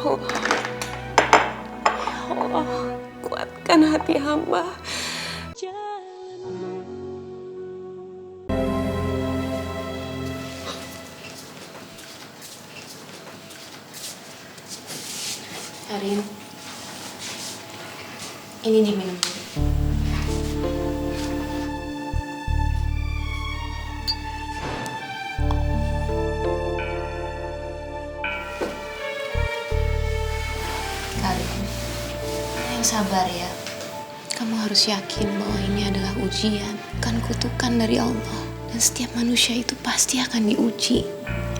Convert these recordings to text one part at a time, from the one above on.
Allah, ya Allah, kuatkan hati hamba. Karin, ini diminum dulu. Karin, yang sabar ya. Kamu harus yakin bahwa ini adalah ujian, bukan kutukan dari Allah. Dan setiap manusia itu pasti akan diuji.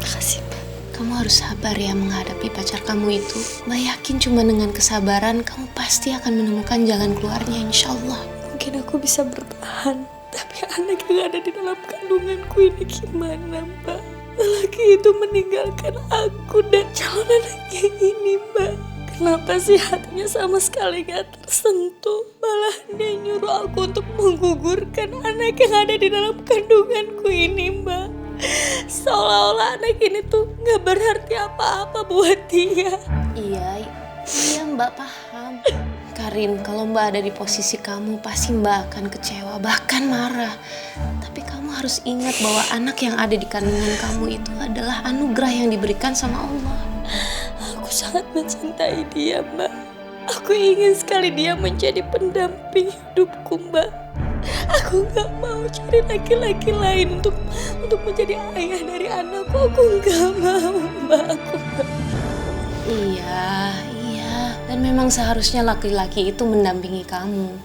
Makasih, Mbak. Kamu harus sabar ya menghadapi pacar kamu itu. Mbak yakin cuma dengan kesabaran kamu pasti akan menemukan jalan keluarnya, insya Allah. Mungkin aku bisa bertahan, tapi anak yang ada di dalam kandunganku ini gimana, Mbak? Lelaki itu meninggalkan aku dan calon anaknya ini, Mbak. Kenapa sih hatinya sama sekali gak tersentuh? Malah dia nyuruh aku untuk menggugurkan anak yang ada di dalam kandunganku ini, Mbak. Seolah-olah anak ini tuh gak berarti apa-apa buat dia. Iya Mbak paham. Karin, kalau Mbak ada di posisi kamu, pasti Mbak akan kecewa, bahkan marah. Tapi kamu harus ingat bahwa anak yang ada di kandungan kamu itu adalah anugerah yang diberikan sama Allah. Aku sangat mencintai dia, Mbak. Aku ingin sekali dia menjadi pendamping hidupku, Mbak. Aku gak mau cari laki-laki lain untuk menjadi ayah dari anakku. Aku gak mau, Mbak. Aku gak. Iya. Dan memang seharusnya laki-laki itu mendampingi kamu.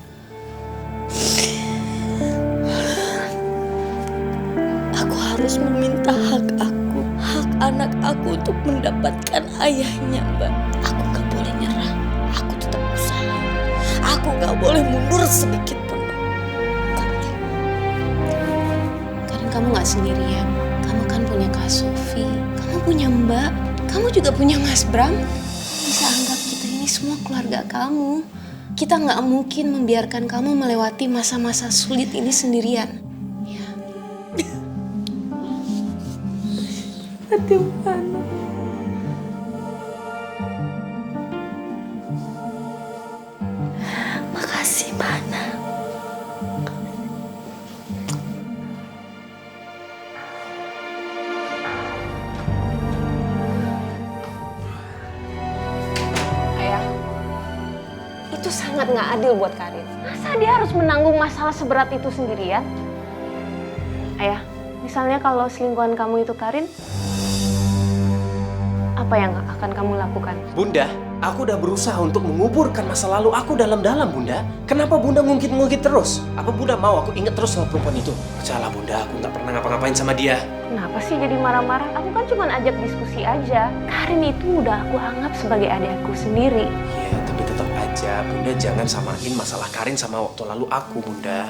Aku harus meminta hak aku, hak anak aku untuk mendapatkan ayahnya, Mbak. Aku gak boleh nyerah. Aku tetap usaha. Aku gak boleh mundur sedikit pun. Karena kamu gak sendirian. Kamu kan punya Kak Sofi. Kamu punya Mbak. Kamu juga punya Mas Bram. Bisa anggap kita ini semua keluarga kamu. Kita gak mungkin membiarkan kamu melewati masa-masa sulit ini sendirian. Ya. Hati mana? Makasih, Mana. Ayah, itu sangat gak adil buat Karin. Masa dia harus menanggung masalah seberat itu sendirian? Ayah, misalnya kalau selingkuhan kamu itu Karin, apa yang akan kamu lakukan? Bunda, aku udah berusaha untuk menguburkan masa lalu aku dalam-dalam, Bunda. Kenapa Bunda ngungkit-ngungkit terus? Apa Bunda mau aku ingat terus sama perempuan itu? Percayalah Bunda, aku nggak pernah ngapa-ngapain sama dia. Kenapa sih jadi marah-marah? Aku kan cuma ajak diskusi aja. Karin itu udah aku anggap sebagai adikku sendiri. Iya, tapi tetap aja, Bunda jangan samain masalah Karin sama waktu lalu aku, Bunda.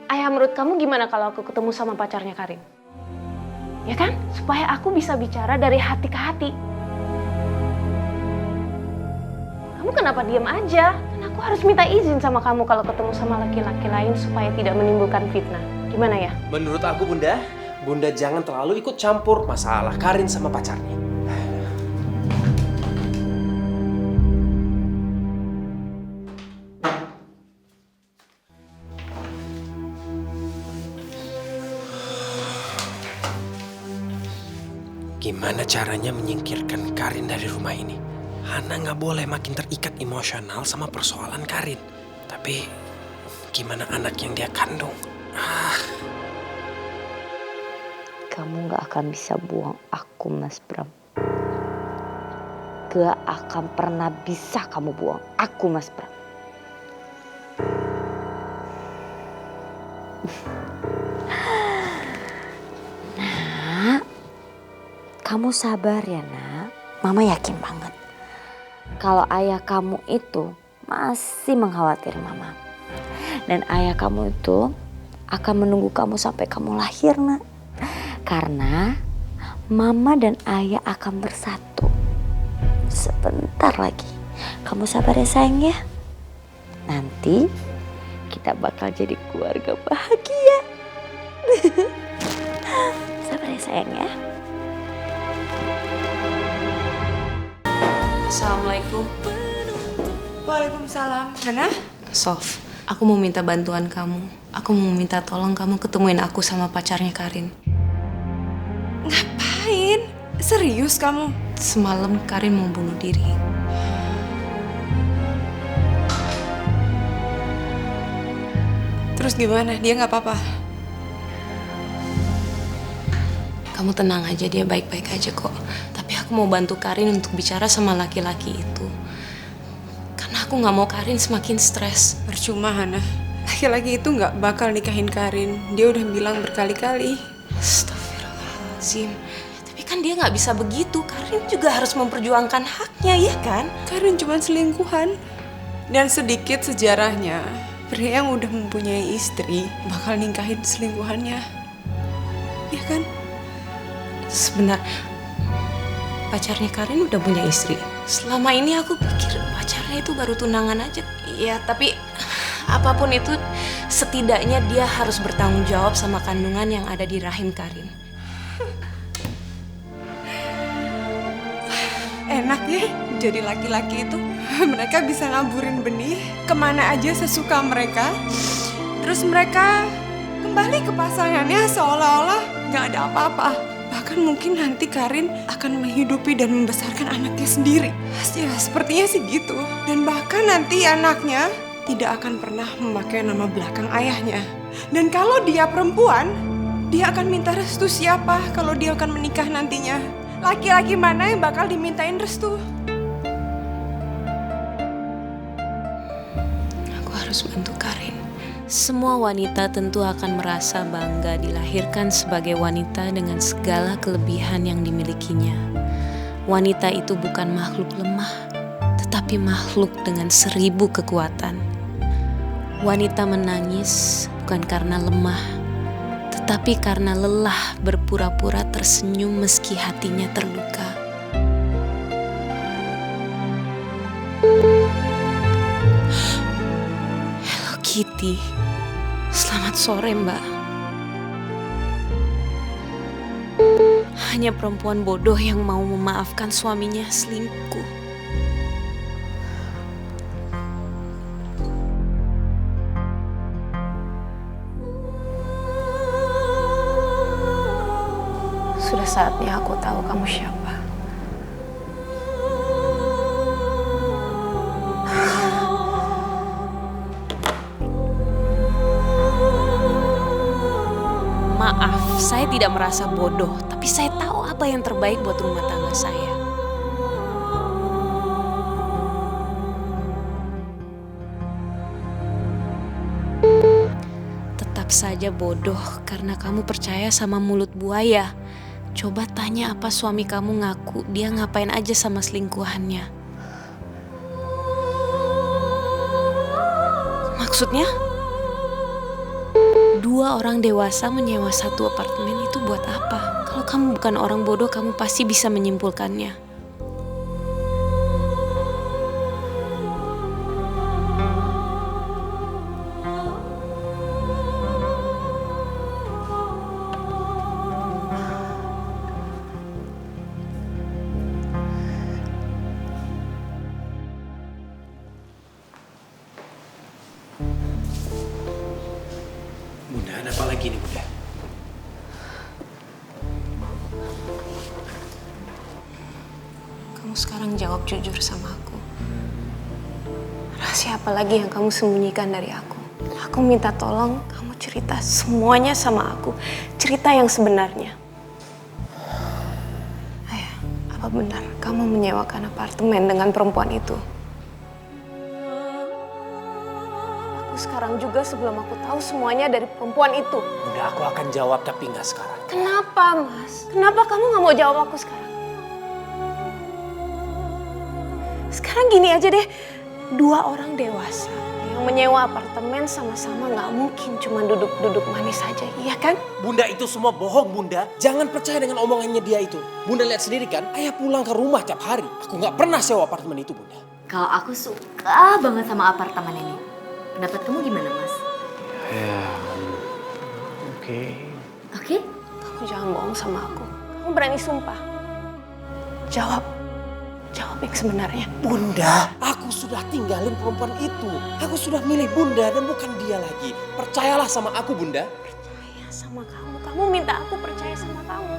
Ayah, menurut kamu gimana kalau aku ketemu sama pacarnya Karin? Ya kan? Supaya aku bisa bicara dari hati ke hati. Kamu kenapa diam aja? Kan aku harus minta izin sama kamu kalau ketemu sama laki-laki lain supaya tidak menimbulkan fitnah. Gimana ya? Menurut aku, Bunda jangan terlalu ikut campur masalah Karin sama pacarnya. Gimana caranya menyingkirkan Karin dari rumah ini? Hana nggak boleh makin terikat emosional sama persoalan Karin. Tapi gimana anak yang dia kandung? Kamu gak akan bisa buang aku, Mas Bram. Gak akan pernah bisa kamu buang aku, Mas Bram. Nak, kamu sabar ya, Nak. Mama yakin banget kalau ayah kamu itu masih mengkhawatir Mama. Dan ayah kamu itu akan menunggu kamu sampai kamu lahir, Nak. Karena Mama dan ayah akan bersatu sebentar lagi. Kamu sabar ya sayang ya. Nanti kita bakal jadi keluarga bahagia. Sabar ya sayang ya. Assalamualaikum. Waalaikumsalam. Hana? Sof, aku mau minta bantuan kamu. Aku mau minta tolong kamu ketemuin aku sama pacarnya Karin. Ngapain? Serius kamu? Semalam Karin mau bunuh diri. Terus gimana? Dia nggak apa-apa? Kamu tenang aja, dia baik-baik aja kok. Tapi aku mau bantu Karin untuk bicara sama laki-laki itu. Karena aku nggak mau Karin semakin stres. Percuma, Hana. Laki-laki itu nggak bakal nikahin Karin. Dia udah bilang berkali-kali. Astagfirullahaladzim. Tapi kan dia nggak bisa begitu. Karin juga harus memperjuangkan haknya, ya kan? Karin cuma selingkuhan. Dan sedikit sejarahnya, pria yang udah mempunyai istri bakal nikahin selingkuhannya. Ya kan? Sebentar, pacarnya Karin udah punya istri. Selama ini aku pikir pacarnya itu baru tunangan aja. Iya, tapi apapun itu, setidaknya dia harus bertanggung jawab sama kandungan yang ada di rahim Karin. Enak ya jadi laki-laki itu. Mereka bisa naburin benih kemana aja sesuka mereka. Terus mereka kembali ke pasangannya seolah-olah gak ada apa-apa. Bahkan mungkin nanti Karin akan menghidupi dan membesarkan anaknya sendiri. Ya, sepertinya sih gitu. Dan bahkan nanti anaknya tidak akan pernah memakai nama belakang ayahnya. Dan kalau dia perempuan, dia akan minta restu siapa kalau dia akan menikah nantinya? Laki-laki mana yang bakal dimintain restu? Aku harus bantu Karin. Semua wanita tentu akan merasa bangga dilahirkan sebagai wanita dengan segala kelebihan yang dimilikinya. Wanita itu bukan makhluk lemah, tetapi makhluk dengan 1000 kekuatan. Wanita menangis bukan karena lemah, tetapi karena lelah berpura-pura tersenyum meski hatinya terluka. Hello Kitty. Selamat sore, Mbak. Hanya perempuan bodoh yang mau memaafkan suaminya selingkuh. Sudah saatnya aku tahu kamu siapa. Maaf, saya tidak merasa bodoh, tapi saya tahu apa yang terbaik buat rumah tangga saya. Tetap saja bodoh karena kamu percaya sama mulut buaya. Coba tanya apa suami kamu ngaku dia ngapain aja sama selingkuhannya. Maksudnya? 2 orang dewasa menyewa 1 apartemen itu buat apa? Kalau kamu bukan orang bodoh, kamu pasti bisa menyimpulkannya. Bunda, ada apa lagi nih, Bunda? Kamu sekarang jawab jujur sama aku. Rahasia apa lagi yang kamu sembunyikan dari aku? Aku minta tolong kamu cerita semuanya sama aku. Cerita yang sebenarnya. Ayah, apa benar kamu menyewakan apartemen dengan perempuan itu? Aku sekarang juga sebelum aku tahu semuanya dari perempuan itu. Bunda, aku akan jawab tapi nggak sekarang. Kenapa, Mas? Kenapa kamu nggak mau jawab aku sekarang? Sekarang gini aja deh, 2 orang dewasa yang menyewa apartemen sama-sama nggak mungkin cuma duduk-duduk manis saja, iya kan? Bunda, itu semua bohong, Bunda. Jangan percaya dengan omongannya dia itu. Bunda lihat sendiri kan, ayah pulang ke rumah tiap hari. Aku nggak pernah sewa apartemen itu, Bunda. Kalau aku suka banget sama apartemen ini. Pendapat kamu gimana, Mas? Ya, oke. Oke? Kamu jangan bohong sama aku. Kamu berani sumpah. Jawab. Jawab yang sebenarnya. Bunda, aku sudah tinggalin perempuan itu. Aku sudah milih Bunda dan bukan dia lagi. Percayalah sama aku, Bunda. Percaya sama kamu. Kamu minta aku percaya sama kamu.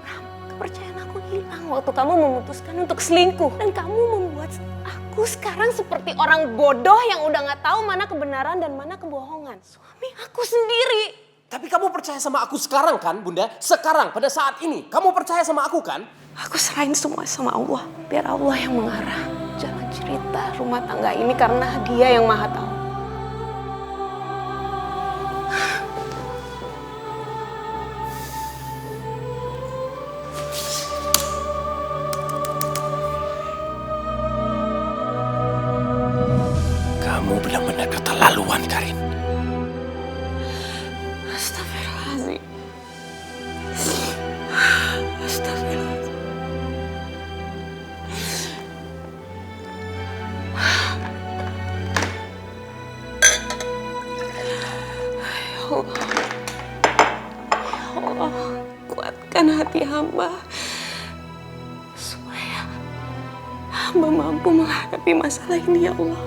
Bram, kepercayaan aku hilang waktu kamu memutuskan untuk selingkuh. Dan kamu membuat aku sekarang seperti orang bodoh yang udah gak tahu mana kebenaran dan mana kebohongan. Suami aku sendiri. Tapi kamu percaya sama aku sekarang kan, Bunda? Sekarang, pada saat ini. Kamu percaya sama aku kan? Aku serahin semua sama Allah. Biar Allah yang mengarah jalan cerita rumah tangga ini karena Dia yang Maha Tahu. Kamu benar-benar keterlaluan, Karin. Astagfirullahaladzim. Astagfirullahaladzim. Ya Allah. Ya Allah, kuatkan hati hamba supaya hamba mampu menghadapi masalah ini, ya Allah.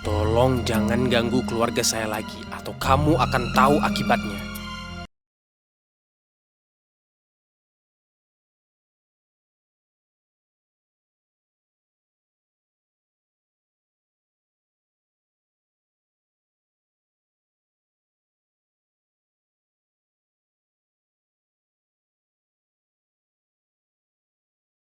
Tolong jangan ganggu keluarga saya lagi atau kamu akan tahu akibatnya.